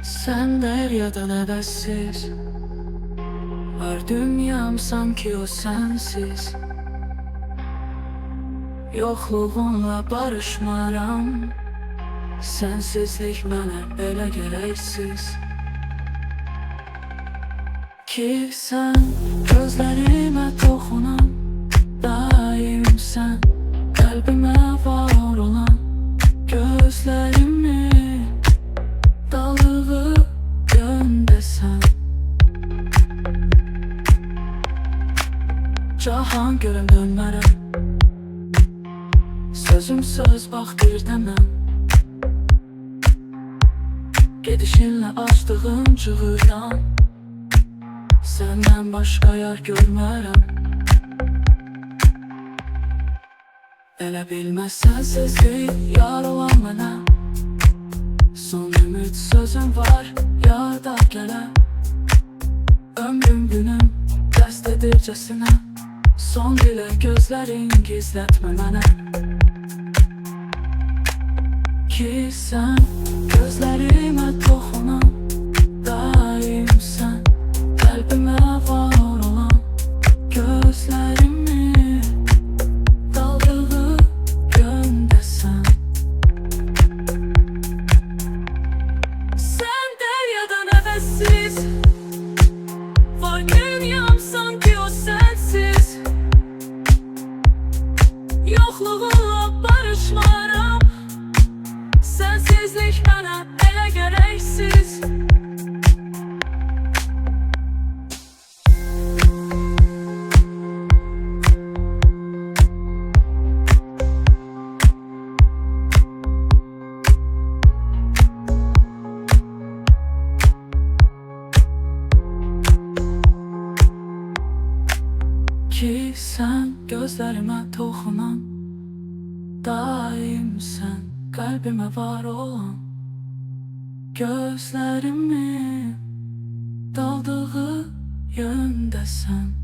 Sen deryadan nefessiz, var dünyam sanki o sensiz. Yokluğunla barışmaram, sensizlik mənə belə gereksiz. Ki sen gözlerime toxunan, daim sen kalbime var olan gözlerimi daldığı yönde sen. Cahan görüm dönmərəm, sözüm söz bax bir demem. Gedişinlə açdığım cığırdan, senden başka yer görmərəm. Elə bilməzsən sensizlik yar olan mənə, son ümid sözüm var yada gələ. Ömrüm günüm dəst edircəsinə, son dilə gözlərin gizlətmə mənə. Ki sen gözlərimə toxunan, daim sen kalbime var olan gözlerimi daldığı yönde sen. Sen deryadan nefessiz, var dünyam sanki o sensiz. Yokluğunla barışmaram, sensizlik bana ele gereksiz. Ki sen gözlerime toxunan, daim sen kalbime var olan gözlerimi daldığı yönde sen.